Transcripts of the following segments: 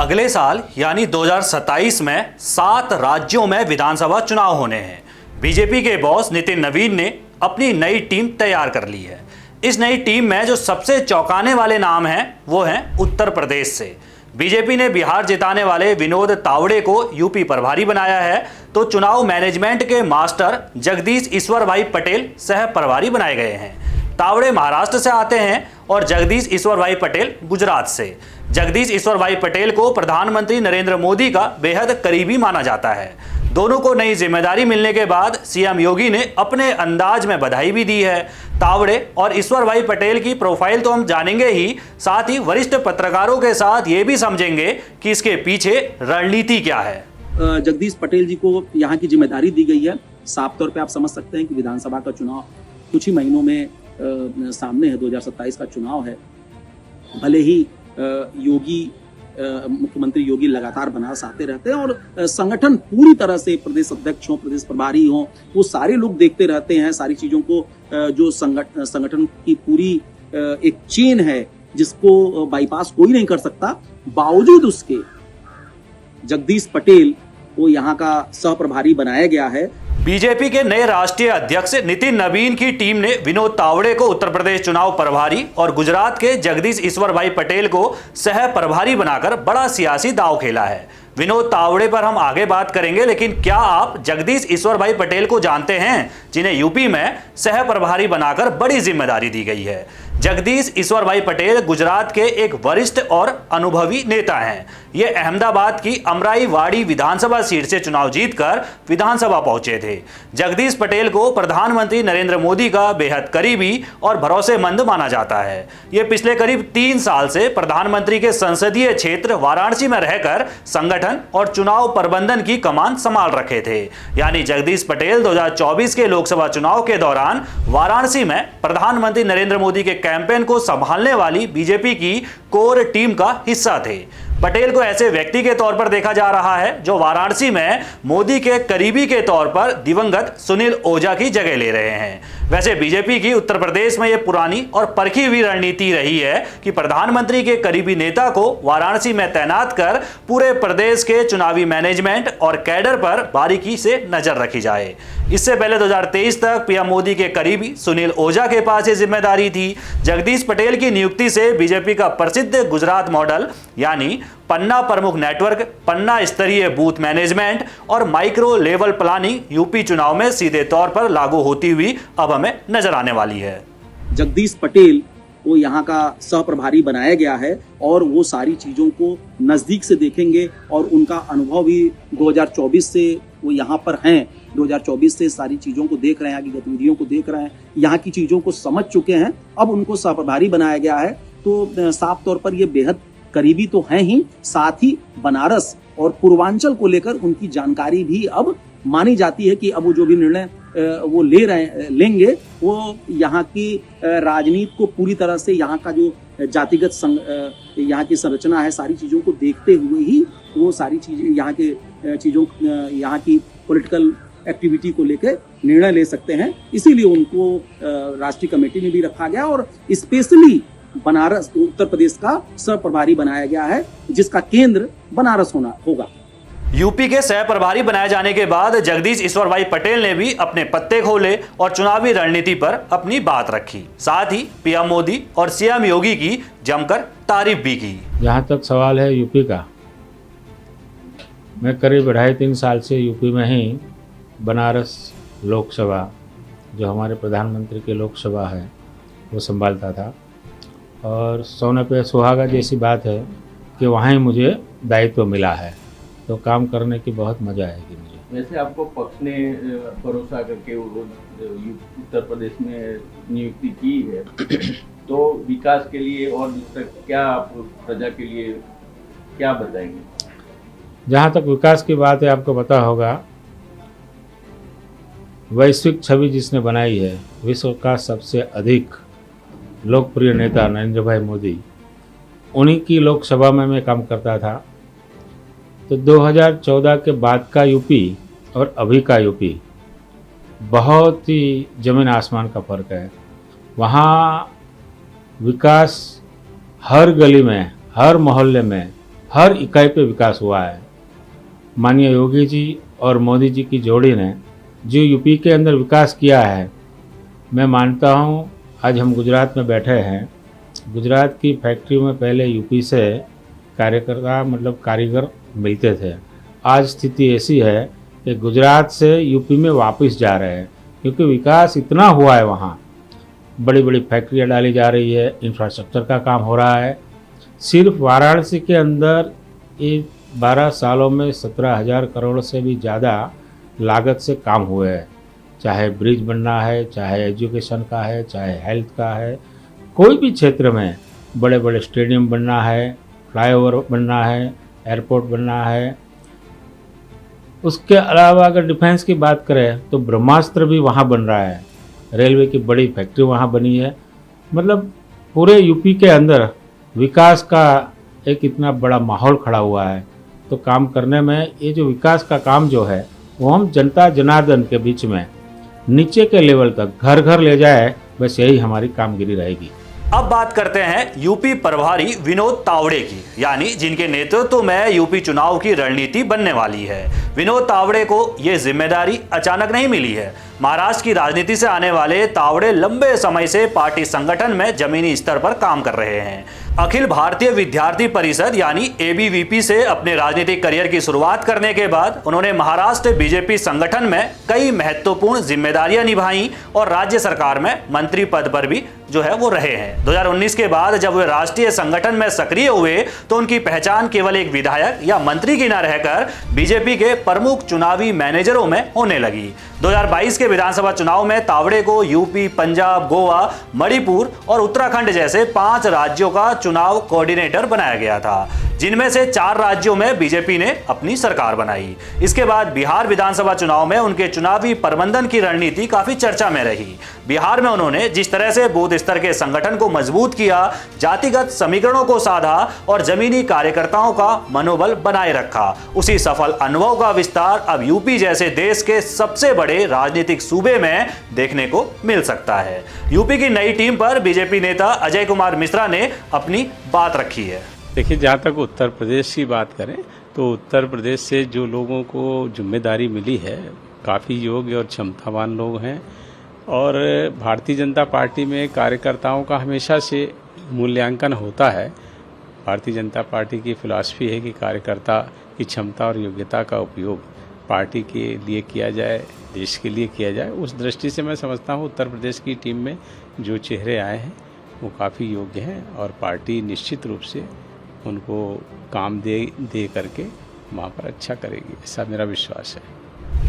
अगले साल यानी 2027 में 7 राज्यों में विधानसभा चुनाव होने हैं। बीजेपी के बॉस नितिन नवीन ने अपनी नई टीम तैयार कर ली है। इस नई टीम में जो सबसे चौंकाने वाले नाम हैं वो हैं उत्तर प्रदेश से। बीजेपी ने बिहार जिताने वाले विनोद तावड़े को यूपी प्रभारी बनाया है, तो चुनाव मैनेजमेंट के मास्टर जगदीश ईश्वर भाई पटेल सह प्रभारी बनाए गए हैं। तावड़े महाराष्ट्र से आते हैं और जगदीश ईश्वर भाई पटेल गुजरात से। जगदीश ईश्वर भाई पटेल को प्रधानमंत्री नरेंद्र मोदी का बेहद करीबी माना जाता है। दोनों को नई जिम्मेदारी मिलने के बाद सीएम योगी ने अपने अंदाज में बधाई भी दी है। तावड़े और ईश्वर भाई पटेल की प्रोफाइल तो हम जानेंगे ही, साथ ही वरिष्ठ पत्रकारों के साथ ये भी समझेंगे कि इसके पीछे रणनीति क्या है। जगदीश पटेल जी को यहाँ की जिम्मेदारी दी गई है। साफ तौर पे आप समझ सकते हैं कि विधानसभा का चुनाव कुछ ही महीनों में सामने है। 2027 का चुनाव है। भले ही मुख्यमंत्री योगी लगातार बनारस आते रहते हैं और संगठन पूरी तरह से प्रदेश अध्यक्ष हो, प्रदेश प्रभारी हो, वो सारे लोग देखते रहते हैं सारी चीजों को। जो संगठन की पूरी एक चेन है जिसको बाईपास कोई नहीं कर सकता, बावजूद उसके जगदीश पटेल को यहाँ का सह प्रभारी बनाया गया है। बीजेपी के नए राष्ट्रीय अध्यक्ष नितिन नवीन की टीम ने विनोद तावड़े को उत्तर प्रदेश चुनाव प्रभारी और गुजरात के जगदीश ईश्वर भाई पटेल को सह प्रभारी बनाकर बड़ा सियासी दांव खेला है। विनोद तावड़े पर हम आगे बात करेंगे, लेकिन क्या आप जगदीश ईश्वर भाई पटेल को जानते हैं, जिन्हें यूपी में सह प्रभारी बनाकर बड़ी जिम्मेदारी दी गई है। जगदीश ईश्वर भाई पटेल गुजरात के एक वरिष्ठ और अनुभवी नेता हैं। ये अहमदाबाद की अमराईवाड़ी विधानसभा सीट से चुनाव जीतकर विधानसभा पहुंचे थे। जगदीश पटेल को प्रधानमंत्री नरेंद्र मोदी का बेहद करीबी और भरोसेमंद माना जाता है। ये पिछले करीब 3 साल से प्रधानमंत्री के संसदीय क्षेत्र वाराणसी में रहकर संगठन और चुनाव प्रबंधन की कमान संभाल रखे थे। यानी जगदीश पटेल 2024 के लोकसभा चुनाव के दौरान वाराणसी में प्रधानमंत्री नरेंद्र मोदी के कैंपेन को संभालने वाली बीजेपी की कोर टीम का हिस्सा थे। पटेल को ऐसे व्यक्ति के तौर पर देखा जा रहा है जो वाराणसी में मोदी के करीबी के तौर पर दिवंगत सुनील ओझा की जगह ले रहे हैं। वैसे बीजेपी की उत्तर प्रदेश में यह पुरानी और परखी हुई रणनीति रही है कि प्रधानमंत्री के करीबी नेता को वाराणसी में तैनात कर पूरे प्रदेश के चुनावी मैनेजमेंट और कैडर पर बारीकी से नजर रखी जाए। इससे पहले 2023 तक पीएम मोदी के करीबी सुनील ओझा के पास ये जिम्मेदारी थी। जगदीश पटेल की नियुक्ति से बीजेपी का प्रसिद्ध गुजरात मॉडल यानी पन्ना प्रमुख नेटवर्क, पन्ना स्तरीय बूथ मैनेजमेंट और माइक्रो लेवल प्लानिंग यूपी चुनाव में सीधे तौर पर लागू होती हुई अब हमें नजर आने वाली है। जगदीश पटेल को यहाँ का सह प्रभारी बनाया गया है और वो सारी चीजों को नजदीक से देखेंगे और उनका अनुभव भी 2024 से वो यहाँ पर हैं। 2024 से सारी चीजों को देख रहे हैं, यहाँ की गतिविधियों को देख रहे हैं, यहाँ की चीजों को समझ चुके हैं। अब उनको सह प्रभारी बनाया गया है, तो साफ तौर पर ये बेहद करीबी तो हैं ही, साथ ही बनारस और पूर्वांचल को लेकर उनकी जानकारी भी अब मानी जाती है कि अब वो जो भी निर्णय वो लेंगे वो यहाँ की राजनीति को पूरी तरह से, यहाँ का जो जातिगत यहाँ की संरचना है, सारी चीजों को देखते हुए ही वो सारी चीजें यहाँ की पॉलिटिकल एक्टिविटी को लेकर निर्णय ले सकते हैं। इसीलिए उनको राष्ट्रीय कमेटी में भी रखा गया और स्पेशली बनारस उत्तर प्रदेश का सह प्रभारी बनाया गया है, जिसका केंद्र बनारस होगा। यूपी के सह प्रभारी बनाए जाने के बाद जगदीश ईश्वर भाई पटेल ने भी अपने पत्ते खोले और चुनावी रणनीति पर अपनी बात रखी। साथ ही पीएम मोदी और सीएम योगी की जमकर तारीफ भी की। जहाँ तक सवाल है यूपी का, मैं करीब 2.5-3 साल से यूपी में ही बनारस लोकसभा, जो हमारे प्रधानमंत्री की लोकसभा है, वो संभालता था और सोने पे सुहागा जैसी बात है कि वहाँ ही मुझे दायित्व मिला है, तो काम करने की बहुत मज़ा आएगी मुझे। वैसे आपको पक्ष ने भरोसा करके उत्तर प्रदेश में नियुक्ति की है, तो विकास के लिए और दूसरा क्या आप प्रजा के लिए क्या बताएंगे? जहाँ तक विकास की बात है, आपको पता होगा वैश्विक छवि जिसने बनाई है, विश्व का सबसे अधिक लोकप्रिय नेता नरेंद्र भाई मोदी, उन्हीं की लोकसभा में मैं काम करता था। तो 2014 के बाद का यूपी और अभी का यूपी बहुत ही जमीन आसमान का फर्क है। वहाँ विकास हर गली में, हर मोहल्ले में, हर इकाई पे विकास हुआ है। माननीय योगी जी और मोदी जी की जोड़ी ने जो यूपी के अंदर विकास किया है, मैं मानता हूँ आज हम गुजरात में बैठे हैं, गुजरात की फैक्ट्री में पहले यूपी से कार्यकर्ता मतलब कारीगर मिलते थे। आज स्थिति ऐसी है कि गुजरात से यूपी में वापस जा रहे हैं, क्योंकि विकास इतना हुआ है। वहाँ बड़ी बड़ी फैक्ट्रियाँ डाली जा रही है, इंफ्रास्ट्रक्चर का काम हो रहा है। सिर्फ वाराणसी के अंदर ये 12 सालों में 17,000 करोड़ से भी ज़्यादा लागत से काम हुए हैं। चाहे ब्रिज बनना है, चाहे एजुकेशन का है, चाहे हेल्थ का है, कोई भी क्षेत्र में बड़े बड़े स्टेडियम बनना है, फ्लाईओवर बनना है, एयरपोर्ट बनना है। उसके अलावा अगर डिफेंस की बात करें तो ब्रह्मास्त्र भी वहाँ बन रहा है, रेलवे की बड़ी फैक्ट्री वहाँ बनी है। मतलब पूरे यूपी के अंदर विकास का एक इतना बड़ा माहौल खड़ा हुआ है। तो काम करने में ये जो विकास का काम जो है वो हम जनता जनार्दन के बीच में नीचे के लेवल तक घर घर ले जाए, बस यही हमारी कामगिरी रहेगी। अब बात करते हैं यूपी प्रभारी विनोद तावड़े की, यानी जिनके नेतृत्व में यूपी चुनाव की रणनीति बनने वाली है। विनोद तावड़े को यह जिम्मेदारी अचानक नहीं मिली है। महाराष्ट्र की राजनीति से आने वाले तावड़े लंबे समय से पार्टी संगठन में जमीनी स्तर पर काम कर रहे हैं। अखिल भारतीय विद्यार्थी परिषद यानी ABVP से अपने राजनीतिक करियर की शुरुआत करने के बाद उन्होंने महाराष्ट्र बीजेपी संगठन में कई महत्वपूर्ण जिम्मेदारियां निभाई और राज्य सरकार में मंत्री पद पर भी जो है वो रहे हैं। 2019 के बाद जब वे राष्ट्रीय संगठन में सक्रिय हुए तो उनकी पहचान केवल एक विधायक या मंत्री की न रहकर बीजेपी के प्रमुख चुनावी मैनेजरों में होने लगी। 2022 के विधानसभा चुनाव में तावड़े को यूपी, पंजाब, गोवा, मणिपुर और उत्तराखंड जैसे 5 राज्यों का चुनाव कोऑर्डिनेटर बनाया गया था, जिनमें से 4 राज्यों में बीजेपी ने अपनी सरकार बनाई। इसके बाद बिहार विधानसभा चुनाव में उनके चुनावी प्रबंधन की रणनीति काफी चर्चा में रही। बिहार में उन्होंने जिस तरह से बूथ स्तर के संगठन को मजबूत किया, जातिगत समीकरणों को साधा और जमीनी कार्यकर्ताओं का मनोबल बनाए रखा, उसी सफल अनुभव का विस्तार अब यूपी जैसे देश के सबसे बड़े राजनीतिक सूबे में देखने को मिल सकता है। यूपी की नई टीम पर बीजेपी नेता अजय कुमार मिश्रा ने अपनी बात रखी है। देखिए, जहाँ तक उत्तर प्रदेश की बात करें तो उत्तर प्रदेश से जो लोगों को जिम्मेदारी मिली है काफ़ी योग्य और क्षमतावान लोग हैं और भारतीय जनता पार्टी में कार्यकर्ताओं का हमेशा से मूल्यांकन होता है। भारतीय जनता पार्टी की फिलॉसफी है कि कार्यकर्ता की क्षमता और योग्यता का उपयोग पार्टी के लिए किया जाए, देश के लिए किया जाए। उस दृष्टि से मैं समझता हूँ उत्तर प्रदेश की टीम में जो चेहरे आए हैं वो काफ़ी योग्य हैं और पार्टी निश्चित रूप से उनको काम दे करके वहाँ पर अच्छा करेगी, ऐसा मेरा विश्वास है।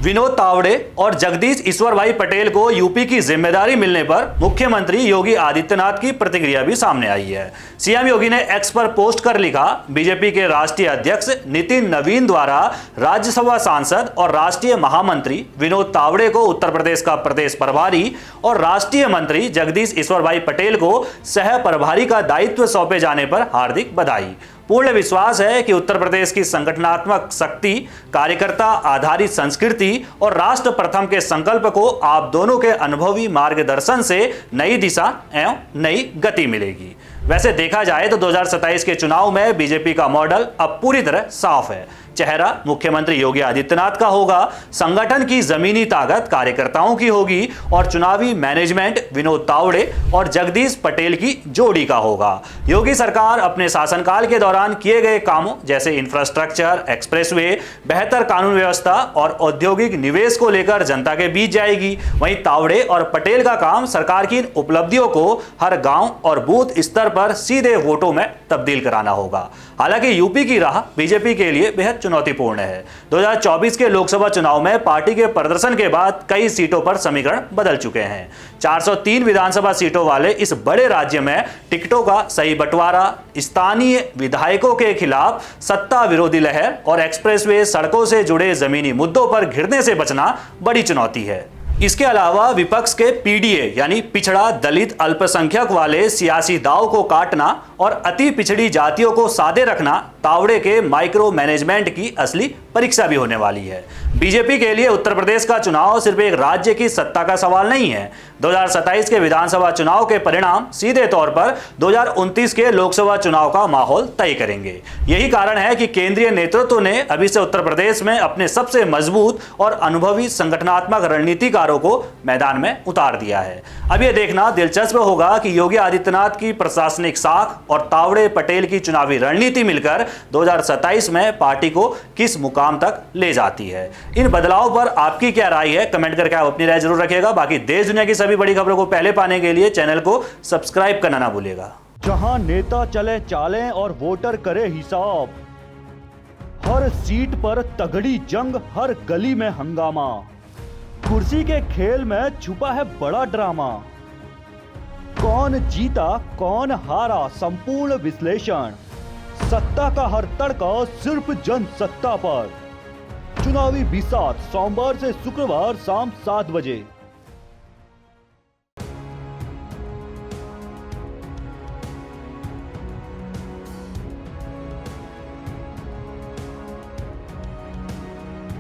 विनोद तावड़े और जगदीश ईश्वर भाई पटेल को यूपी की जिम्मेदारी मिलने पर मुख्यमंत्री योगी आदित्यनाथ की प्रतिक्रिया भी सामने आई है। सीएम योगी ने एक्स पर पोस्ट कर लिखा, बीजेपी के राष्ट्रीय अध्यक्ष नितिन नवीन द्वारा राज्यसभा सांसद और राष्ट्रीय महामंत्री विनोद तावड़े को उत्तर प्रदेश का प्रदेश प्रभारी और राष्ट्रीय मंत्री जगदीश ईश्वर भाई पटेल को सह प्रभारी का दायित्व सौंपे जाने पर हार्दिक बधाई। पूर्ण विश्वास है कि उत्तर प्रदेश की संगठनात्मक शक्ति, कार्यकर्ता आधारित संस्कृति और राष्ट्र प्रथम के संकल्प को आप दोनों के अनुभवी मार्गदर्शन से नई दिशा एवं नई गति मिलेगी। वैसे देखा जाए तो 2027 के चुनाव में बीजेपी का मॉडल अब पूरी तरह साफ है। चेहरा मुख्यमंत्री योगी आदित्यनाथ का होगा, संगठन की जमीनी ताकत कार्यकर्ताओं की होगी और चुनावी मैनेजमेंट विनोद तावड़े और जगदीश पटेल की जोड़ी का होगा। योगी सरकार अपने शासनकाल के दौरान किए गए कामों जैसे इंफ्रास्ट्रक्चर, एक्सप्रेसवे, बेहतर कानून व्यवस्था और औद्योगिक निवेश को लेकर जनता के बीच जाएगी। वहीं तावड़े और पटेल का काम सरकार की इन उपलब्धियों को हर गांव और बूथ स्तर पर सीधे वोटों में तब्दील कराना होगा। हालांकि यूपी की राह बीजेपी के लिए बेहद चुनौतीपूर्ण है। 2024 के लोकसभा चुनाव में पार्टी के प्रदर्शन के बाद कई सीटों पर समीकरण बदल चुके हैं। 403 विधानसभा सीटों वाले इस बड़े राज्य में टिकटों का सही बंटवारा, स्थानीय विधायकों के खिलाफ सत्ता विरोधी लहर और एक्सप्रेसवे, सड़कों से जुड़े जमीनी मुद्दों पर घिरने से बचना बड़ी चुनौती है। इसके अलावा विपक्ष के PDA यानी पिछड़ा, दलित, अल्पसंख्यक वाले सियासी दाव को काटना और अति पिछड़ी जातियों को सादे रखना तावड़े के माइक्रो मैनेजमेंट की असली परीक्षा भी होने वाली है। बीजेपी के लिए उत्तर प्रदेश का चुनाव सिर्फ एक राज्य की सत्ता का सवाल नहीं है। 2027 के विधानसभा चुनाव के परिणाम सीधे तौर पर 2029 के लोकसभा चुनाव का माहौल तय करेंगे। यही कारण है कि केंद्रीय नेतृत्व ने अभी से उत्तर प्रदेश में अपने सबसे मजबूत और अनुभवी संगठनात्मक रणनीतिकारों को मैदान में उतार दिया है। अब यह देखना दिलचस्प होगा कि योगी आदित्यनाथ की प्रशासनिक साख और तावड़े पटेल की चुनावी रणनीति मिलकर 2027 में पार्टी को किस मुकाम तक ले जाती है। इन बदलाव पर आपकी क्या राय है, कमेंट करके आप अपनी राय जरूर रखिएगा। बाकी देश दुनिया की सभी बड़ी खबरों को पहले पाने के लिए चैनल को सब्सक्राइब करना ना भूलिएगा। जहां नेता चले चालें और वोटर करे हिसाब, हर सीट पर तगड़ी जंग, हर गली में हंगामा, कुर्सी के खेल में छुपा है बड़ा ड्रामा। कौन जीता कौन हारा, संपूर्ण विश्लेषण, सत्ता का हर तड़का सिर्फ जनसत्ता पर। चुनावी बिसात सोमवार से शुक्रवार शाम 7 बजे।